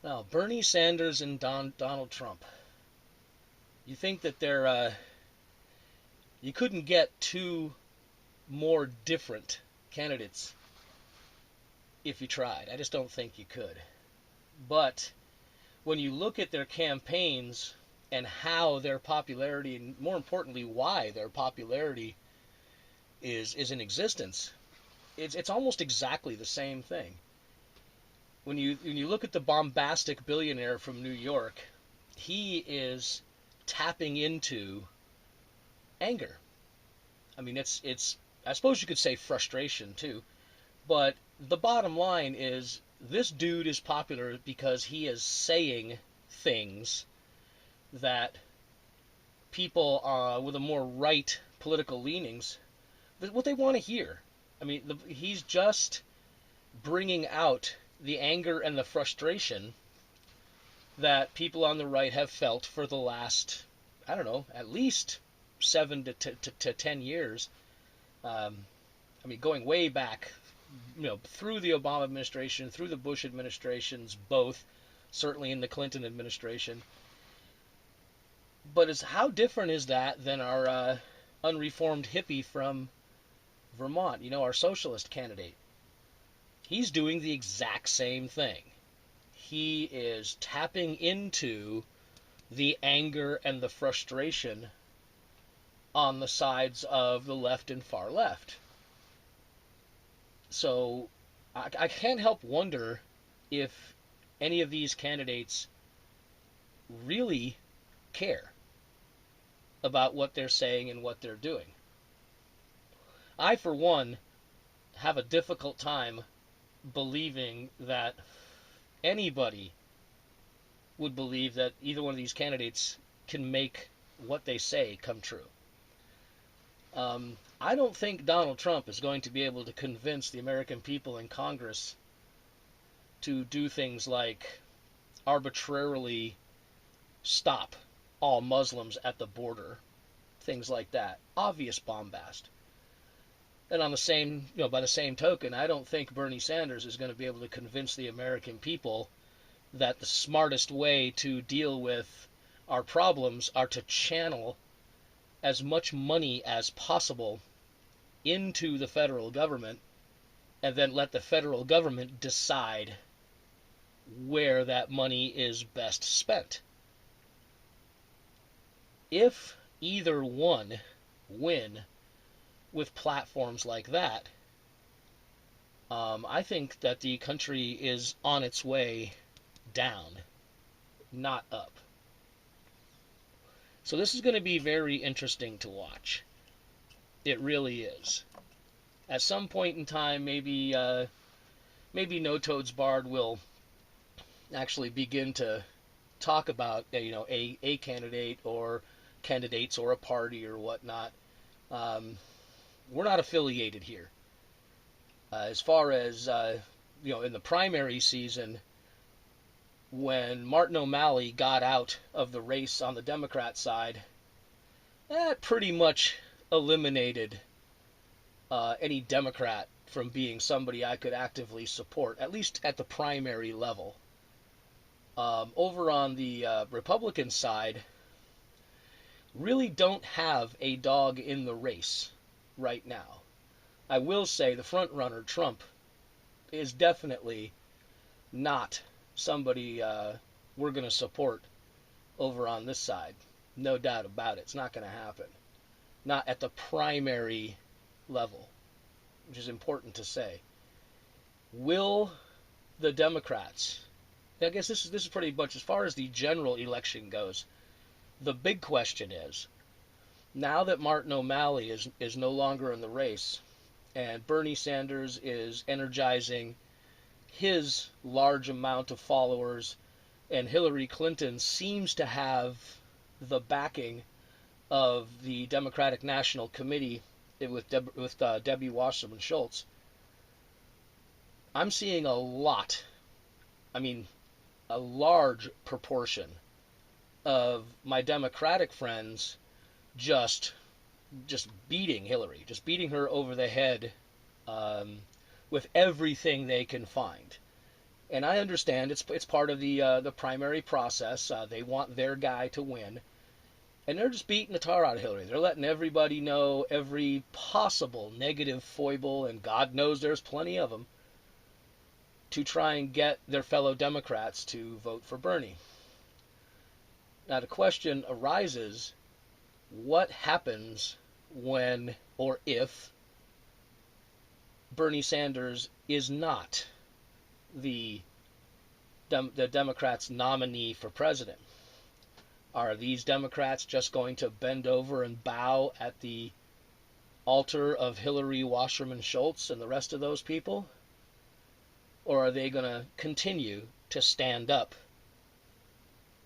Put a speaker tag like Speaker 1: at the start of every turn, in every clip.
Speaker 1: Now, Bernie Sanders and Donald Trump. You think that you couldn't get two more different candidates if you tried. I just don't think you could. But when you look at their campaigns and how their popularity, and more importantly, why their popularity is in existence, it's almost exactly the same thing. When you look at the bombastic billionaire from New York, he is tapping into anger. I mean, it's I suppose you could say frustration too, but the bottom line is this dude is popular because he is saying things that people with a more right political leanings, what they want to hear. I mean, he's just bringing out the anger and the frustration that people on the right have felt for the last, I don't know, at least 7 to 10 years. I mean, going way back, through the Obama administration, through the Bush administrations, both, certainly in the Clinton administration. But how different is that than our unreformed hippie from Vermont, our socialist candidate? He's doing the exact same thing. He is tapping into the anger and the frustration on the sides of the left and far left. So I can't help wonder if any of these candidates really care about what they're saying and what they're doing. I, for one, have a difficult time believing that anybody would believe that either one of these candidates can make what they say come true. I don't think Donald Trump is going to be able to convince the American people in Congress to do things like arbitrarily stop all Muslims at the border, things like that. Obvious bombast. And on the same, by the same token, I don't think Bernie Sanders is going to be able to convince the American people that the smartest way to deal with our problems are to channel as much money as possible into the federal government and then let the federal government decide where that money is best spent. If either one win with platforms like that, I think that the country is on its way down, not up. So this is going to be very interesting to watch. It really is. At some point in time, maybe No Toads Barred will actually begin to talk about a candidate or candidates or a party or whatnot. We're not affiliated here. As far as in the primary season, when Martin O'Malley got out of the race on the Democrat side, that pretty much eliminated any Democrat from being somebody I could actively support, at least at the primary level. Over on the Republican side, really don't have a dog in the race right now. I will say the front runner, Trump, is definitely not somebody we're going to support over on this side. No doubt about it. It's not going to happen. Not at the primary level, which is important to say. Will the Democrats, I guess this is pretty much as far as the general election goes, the big question is, now that Martin O'Malley is no longer in the race and Bernie Sanders is energizing his large amount of followers, and Hillary Clinton seems to have the backing of the Democratic National Committee with Debbie Wasserman Schultz, I'm seeing a large proportion of my Democratic friends just beating Hillary, just beating her over the head with everything they can find. And I understand it's part of the primary process. They want their guy to win, and they're just beating the tar out of Hillary. They're letting everybody know every possible negative foible, and God knows there's plenty of them, to try and get their fellow Democrats to vote for Bernie. Now the question arises, what happens when or if Bernie Sanders is not the Democrats' nominee for president? Are these Democrats just going to bend over and bow at the altar of Hillary Wasserman Schultz and the rest of those people? Or are they going to continue to stand up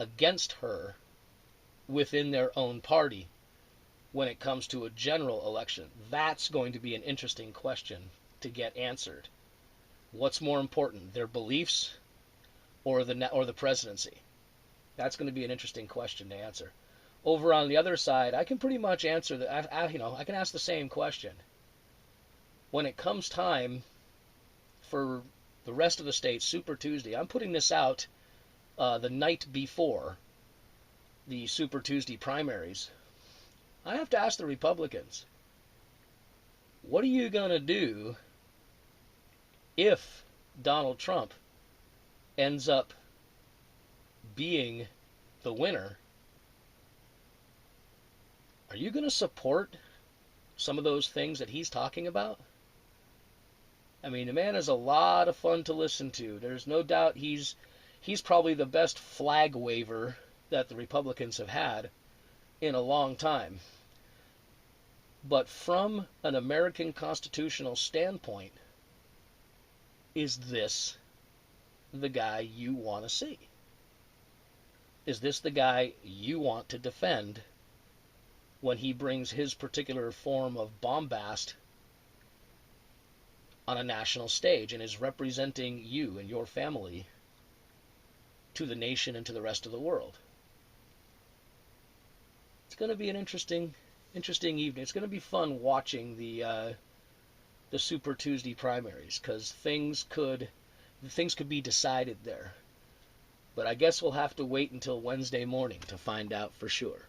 Speaker 1: against her within their own party when it comes to a general election? That's going to be an interesting question to get answered. What's more important, their beliefs or the presidency? That's going to be an interesting question to answer. Over on the other side, I can pretty much answer that. I can ask the same question. When it comes time for the rest of the states, Super Tuesday, I'm putting this out the night before the Super Tuesday primaries. I have to ask the Republicans, what are you going to do if Donald Trump ends up being the winner? Are you going to support some of those things that he's talking about? I mean, the man is a lot of fun to listen to. There's no doubt he's probably the best flag waver that the Republicans have had in a long time. But from an American constitutional standpoint, is this the guy you want to see? Is this the guy you want to defend when he brings his particular form of bombast on a national stage and is representing you and your family to the nation and to the rest of the world? It's going to be an interesting evening. It's going to be fun watching the Super Tuesday primaries, because things could be decided there. But I guess we'll have to wait until Wednesday morning to find out for sure.